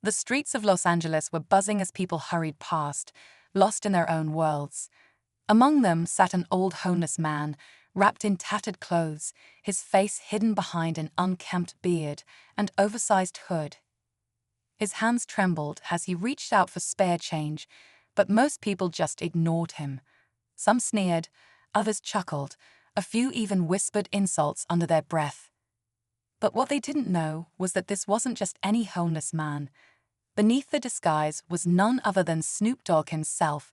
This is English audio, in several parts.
The streets of Los Angeles were buzzing as people hurried past, lost in their own worlds. Among them sat an old homeless man, wrapped in tattered clothes, his face hidden behind an unkempt beard and oversized hood. His hands trembled as he reached out for spare change, but most people just ignored him. Some sneered, others chuckled, a few even whispered insults under their breath. But what they didn't know was that this wasn't just any homeless man. Beneath the disguise was none other than Snoop Dogg himself,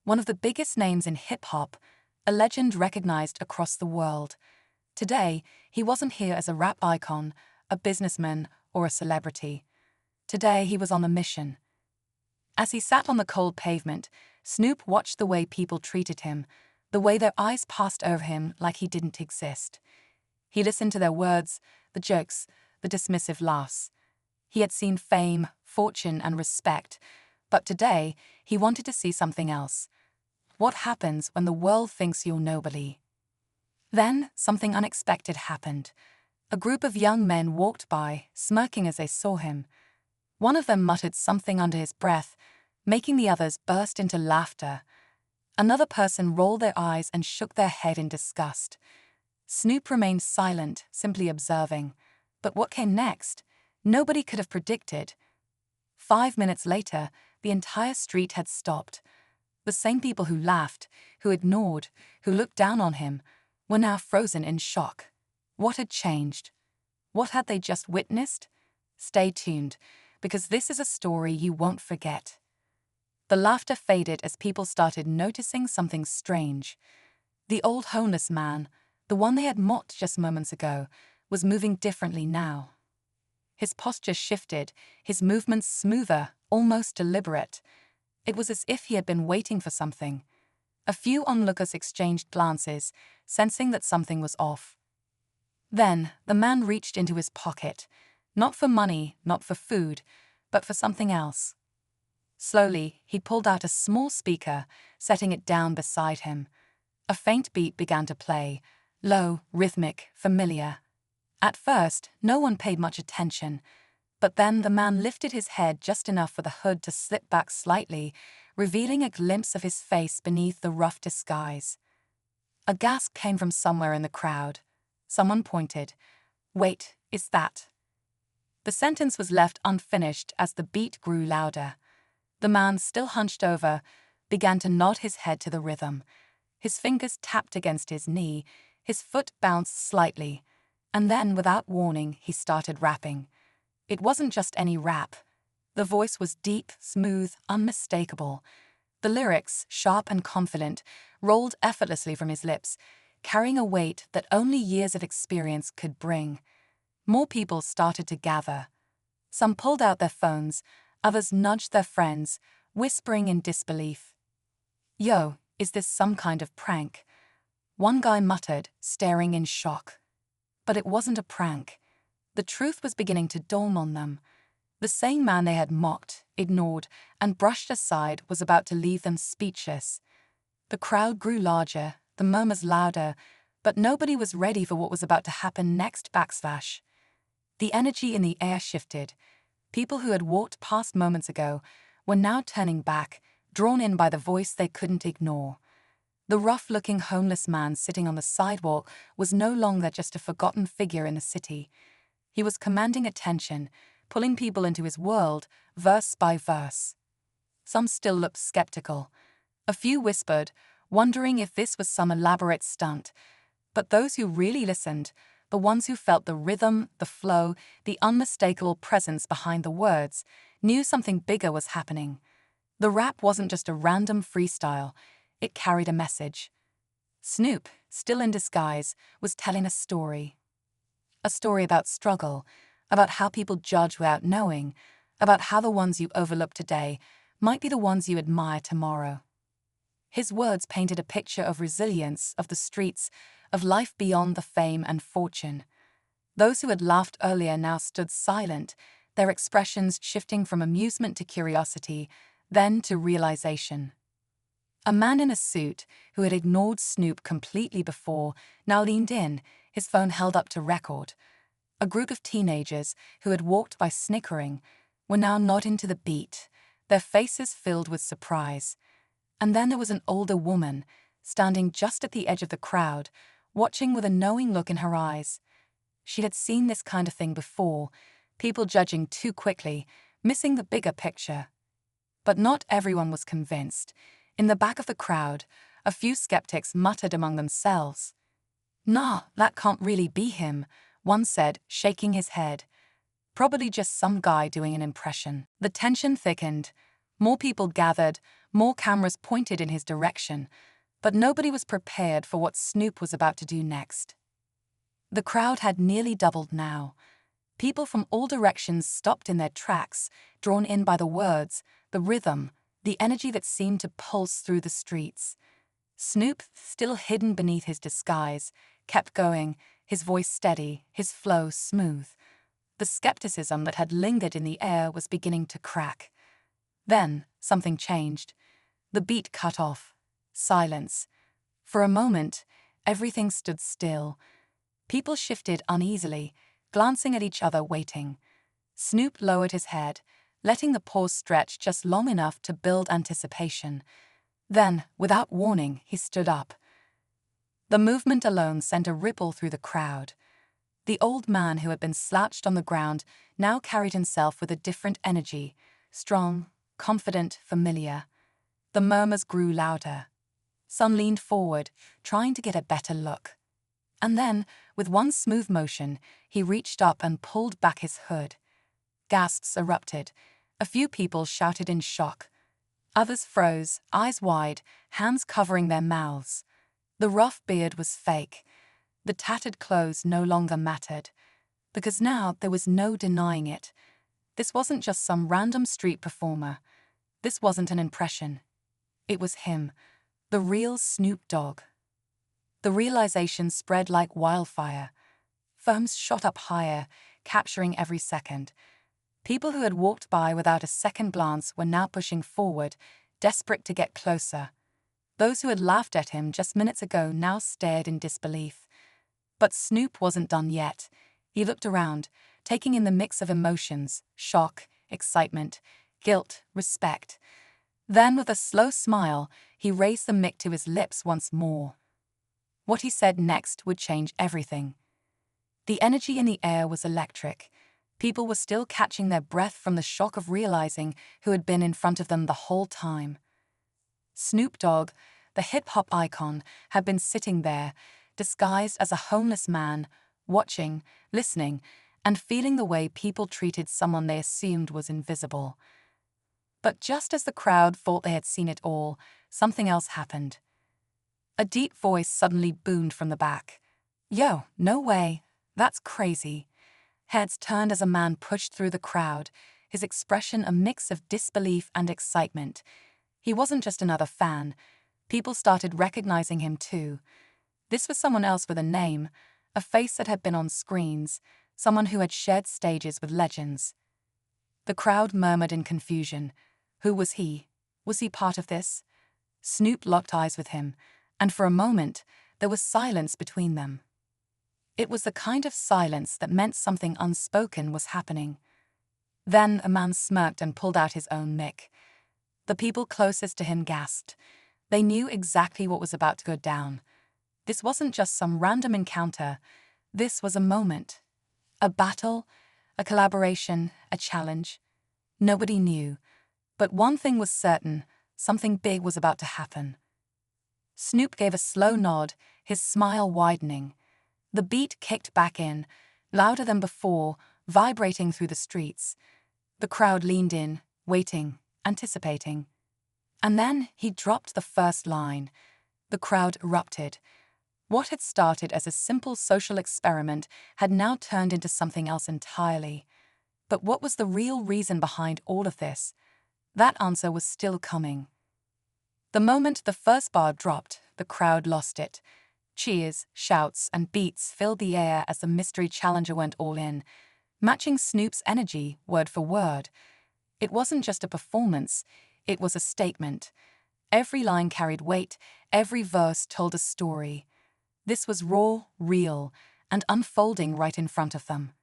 one of the biggest names in hip-hop, a legend recognized across the world. Today, he wasn't here as a rap icon, a businessman, or a celebrity. Today, he was on a mission. As he sat on the cold pavement, Snoop watched the way people treated him, the way their eyes passed over him like he didn't exist. He listened to their words, the jokes, the dismissive laughs. He had seen fame, fortune, and respect, but today he wanted to see something else. What happens when the world thinks you're nobody? Then something unexpected happened. A group of young men walked by, smirking as they saw him. One of them muttered something under his breath, making the others burst into laughter. Another person rolled their eyes and shook their head in disgust. Snoop remained silent, simply observing. But what came next? Nobody could have predicted. 5 minutes later, the entire street had stopped. The same people who laughed, who ignored, who looked down on him, were now frozen in shock. What had changed? What had they just witnessed? Stay tuned, because this is a story you won't forget. The laughter faded as people started noticing something strange. The old homeless man, the one they had mocked just moments ago, was moving differently now. His posture shifted, his movements smoother, almost deliberate. It was as if he had been waiting for something. A few onlookers exchanged glances, sensing that something was off. Then, the man reached into his pocket, not for money, not for food, but for something else. Slowly, he pulled out a small speaker, setting it down beside him. A faint beat began to play, low, rhythmic, familiar. At first, no one paid much attention, but then the man lifted his head just enough for the hood to slip back slightly, revealing a glimpse of his face beneath the rough disguise. A gasp came from somewhere in the crowd. Someone pointed. "Wait, is that?" The sentence was left unfinished as the beat grew louder. The man, still hunched over, began to nod his head to the rhythm. His fingers tapped against his knee, his foot bounced slightly, and then, without warning, he started rapping. It wasn't just any rap. The voice was deep, smooth, unmistakable. The lyrics, sharp and confident, rolled effortlessly from his lips, carrying a weight that only years of experience could bring. More people started to gather. Some pulled out their phones, others nudged their friends, whispering in disbelief. "Yo, is this some kind of prank?" One guy muttered, staring in shock. But it wasn't a prank. The truth was beginning to dawn on them. The same man they had mocked, ignored, and brushed aside was about to leave them speechless. The crowd grew larger, the murmurs louder, but nobody was ready for what was about to happen next. The energy in the air shifted. People who had walked past moments ago were now turning back, drawn in by the voice they couldn't ignore. The rough-looking homeless man sitting on the sidewalk was no longer just a forgotten figure in the city. He was commanding attention, pulling people into his world, verse by verse. Some still looked skeptical. A few whispered, wondering if this was some elaborate stunt. But those who really listened, the ones who felt the rhythm, the flow, the unmistakable presence behind the words, knew something bigger was happening. The rap wasn't just a random freestyle. It carried a message. Snoop, still in disguise, was telling a story. A story about struggle, about how people judge without knowing, about how the ones you overlook today might be the ones you admire tomorrow. His words painted a picture of resilience, of the streets, of life beyond the fame and fortune. Those who had laughed earlier now stood silent, their expressions shifting from amusement to curiosity, then to realization. A man in a suit, who had ignored Snoop completely before, now leaned in, his phone held up to record. A group of teenagers, who had walked by snickering, were now nodding to the beat, their faces filled with surprise. And then there was an older woman, standing just at the edge of the crowd, watching with a knowing look in her eyes. She had seen this kind of thing before, people judging too quickly, missing the bigger picture. But not everyone was convinced. In the back of the crowd, a few skeptics muttered among themselves. "Nah, that can't really be him," one said, shaking his head. "Probably just some guy doing an impression." The tension thickened. More people gathered, more cameras pointed in his direction, but nobody was prepared for what Snoop was about to do next. The crowd had nearly doubled now. People from all directions stopped in their tracks, drawn in by the words, the rhythm, the energy that seemed to pulse through the streets. Snoop, still hidden beneath his disguise, kept going, his voice steady, his flow smooth. The skepticism that had lingered in the air was beginning to crack. Then, something changed. The beat cut off. Silence. For a moment, everything stood still. People shifted uneasily, glancing at each other, waiting. Snoop lowered his head, letting the pause stretch just long enough to build anticipation. Then, without warning, he stood up. The movement alone sent a ripple through the crowd. The old man who had been slouched on the ground now carried himself with a different energy, strong, confident, familiar. The murmurs grew louder. Some leaned forward, trying to get a better look. And then, with one smooth motion, he reached up and pulled back his hood. Gasps erupted. A few people shouted in shock. Others froze, eyes wide, hands covering their mouths. The rough beard was fake. The tattered clothes no longer mattered. Because now there was no denying it. This wasn't just some random street performer. This wasn't an impression. It was him, the real Snoop Dogg. The realization spread like wildfire. Firms shot up higher, capturing every second. People who had walked by without a second glance were now pushing forward, desperate to get closer. Those who had laughed at him just minutes ago now stared in disbelief. But Snoop wasn't done yet. He looked around, taking in the mix of emotions, shock, excitement, guilt, respect. Then, with a slow smile, he raised the mic to his lips once more. What he said next would change everything. The energy in the air was electric. People were still catching their breath from the shock of realizing who had been in front of them the whole time. Snoop Dogg, the hip-hop icon, had been sitting there, disguised as a homeless man, watching, listening, and feeling the way people treated someone they assumed was invisible. But just as the crowd thought they had seen it all, something else happened. A deep voice suddenly boomed from the back. "Yo, no way. That's crazy." Heads turned as a man pushed through the crowd, his expression a mix of disbelief and excitement. He wasn't just another fan. People started recognizing him too. This was someone else with a name, a face that had been on screens, someone who had shared stages with legends. The crowd murmured in confusion. Who was he? Was he part of this? Snoop locked eyes with him, and for a moment, there was silence between them. It was the kind of silence that meant something unspoken was happening. Then a man smirked and pulled out his own mic. The people closest to him gasped. They knew exactly what was about to go down. This wasn't just some random encounter. This was a moment. A battle, a collaboration, a challenge. Nobody knew. But one thing was certain, something big was about to happen. Snoop gave a slow nod, his smile widening. The beat kicked back in, louder than before, vibrating through the streets. The crowd leaned in, waiting, anticipating. And then he dropped the first line. The crowd erupted. What had started as a simple social experiment had now turned into something else entirely. But what was the real reason behind all of this? That answer was still coming. The moment the first bar dropped, the crowd lost it. Cheers, shouts, and beats filled the air as the mystery challenger went all in, matching Snoop's energy word for word. It wasn't just a performance, it was a statement. Every line carried weight, every verse told a story. This was raw, real, and unfolding right in front of them.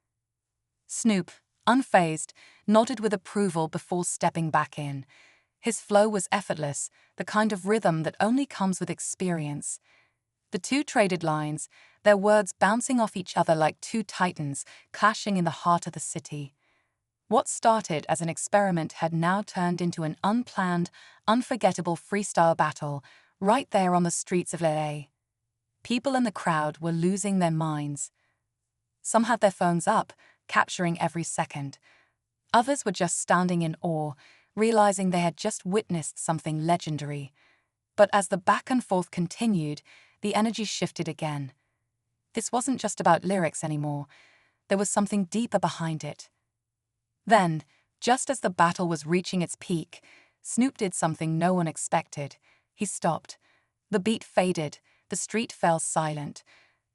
"Snoop, unfazed, nodded with approval before stepping back in. His flow was effortless, the kind of rhythm that only comes with experience. The two traded lines, their words bouncing off each other like two titans clashing in the heart of the city. What started as an experiment had now turned into an unplanned, unforgettable freestyle battle right there on the streets of LA. People in the crowd were losing their minds. Some had their phones up, capturing every second. Others were just standing in awe, realizing they had just witnessed something legendary. But as the back and forth continued, the energy shifted again. This wasn't just about lyrics anymore. There was something deeper behind it. Then, just as the battle was reaching its peak, Snoop did something no one expected. He stopped. The beat faded. The street fell silent.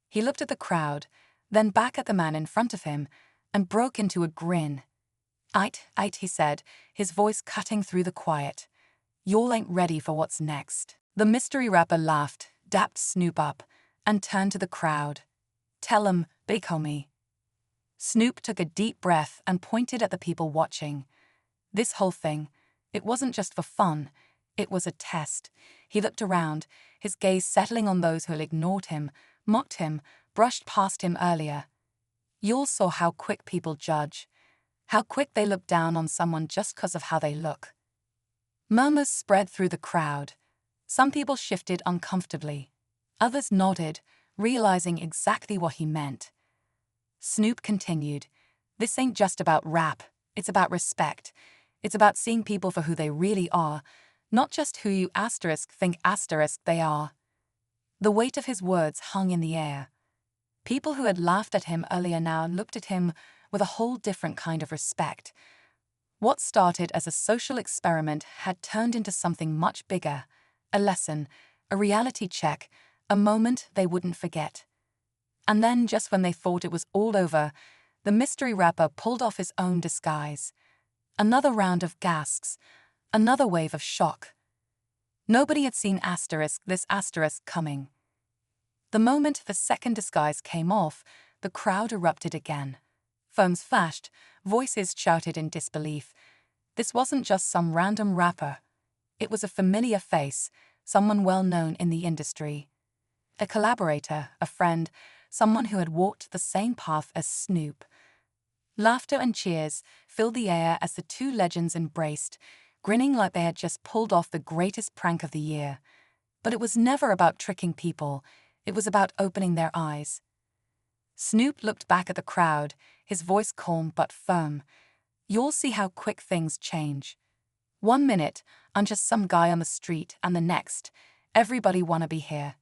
He looked at the crowd, then back at the man in front of him, and broke into a grin. Aight, he said, his voice cutting through the quiet. "Y'all ain't ready for what's next." The mystery rapper laughed, dapped Snoop up, and turned to the crowd. "Tell 'em, big homie." Snoop took a deep breath and pointed at the people watching. This whole thing, it wasn't just for fun, it was a test. He looked around, his gaze settling on those who had ignored him, mocked him, brushed past him earlier. Y'all saw how quick people judge, how quick they look down on someone just 'cause of how they look. Murmurs spread through the crowd. Some people shifted uncomfortably. Others nodded, realizing exactly what he meant. Snoop continued, "This ain't just about rap, it's about respect. It's about seeing people for who they really are, not just who you think they are." The weight of his words hung in the air. People who had laughed at him earlier now looked at him with a whole different kind of respect. What started as a social experiment had turned into something much bigger, a lesson, a reality check, a moment they wouldn't forget. And then, just when they thought it was all over, the mystery rapper pulled off his own disguise. Another round of gasps, another wave of shock. Nobody had seen this asterisk coming. The moment the second disguise came off, the crowd erupted again. Phones flashed, voices shouted in disbelief. This wasn't just some random rapper. It was a familiar face, someone well known in the industry. A collaborator, a friend, someone who had walked the same path as Snoop. Laughter and cheers filled the air as the two legends embraced, grinning like they had just pulled off the greatest prank of the year. But it was never about tricking people, it was about opening their eyes. Snoop looked back at the crowd, his voice calm but firm. "You'll see how quick things change. 1 minute, I'm just some guy on the street, and the next, everybody wanna be here."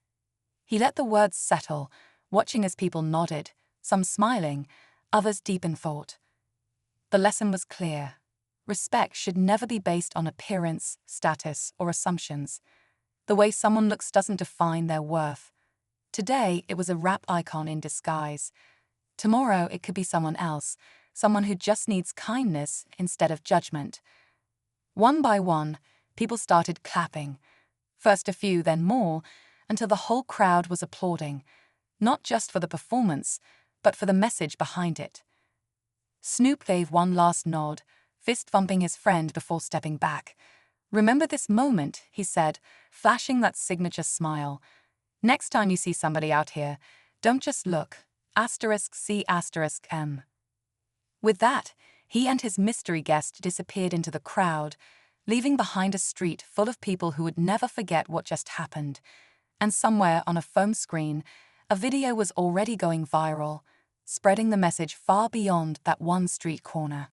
He let the words settle, watching as people nodded, some smiling, others deep in thought. The lesson was clear. Respect should never be based on appearance, status, or assumptions. The way someone looks doesn't define their worth. Today, it was a rap icon in disguise. Tomorrow, it could be someone else, someone who just needs kindness instead of judgment. One by one, people started clapping. First a few, then more, until the whole crowd was applauding, not just for the performance, but for the message behind it. Snoop gave one last nod, fist-bumping his friend before stepping back. "Remember this moment," he said, flashing that signature smile. "Next time you see somebody out here, don't just look. *C**M." With that, he and his mystery guest disappeared into the crowd, leaving behind a street full of people who would never forget what just happened. And somewhere on a phone screen, a video was already going viral, spreading the message far beyond that one street corner.